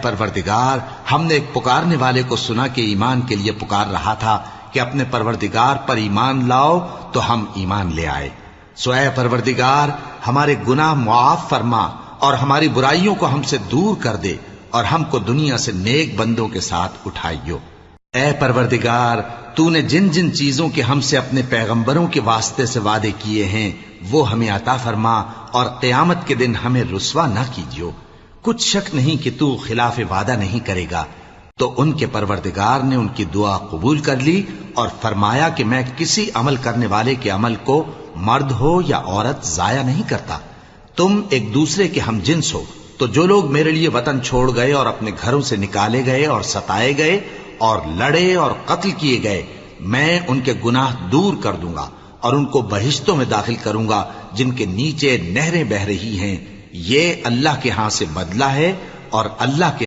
پروردگار، ہم نے ایک پکارنے والے کو سنا کہ ایمان کے لیے پکار رہا تھا کہ اپنے پروردگار پر ایمان لاؤ، تو ہم ایمان لے آئے۔ سو اے پروردگار، ہمارے گناہ معاف فرما اور ہماری برائیوں کو ہم سے دور کر دے، اور ہم کو دنیا سے نیک بندوں کے ساتھ اٹھائیو۔ اے پروردگار، تو نے جن جن چیزوں کے ہم سے اپنے پیغمبروں کے واسطے سے وعدے کیے ہیں وہ ہمیں عطا فرما، اور قیامت کے دن ہمیں رسوا نہ کیجیو۔ کچھ شک نہیں کہ تو خلاف وعدہ نہیں کرے گا۔ تو ان کے پروردگار نے ان کی دعا قبول کر لی اور فرمایا کہ میں کسی عمل کرنے والے کے عمل کو مرد ہو یا عورت ضائع نہیں کرتا۔ تم ایک دوسرے کے ہم جنس ہو، تو جو لوگ میرے لیے وطن چھوڑ گئے اور اپنے گھروں سے نکالے گئے اور ستائے گئے اور لڑے اور قتل کیے گئے، میں ان کے گناہ دور کر دوں گا اور ان کو بہشتوں میں داخل کروں گا جن کے نیچے نہریں بہہ رہی ہیں۔ یہ اللہ کے ہاں سے بدلہ ہے، اور اللہ کے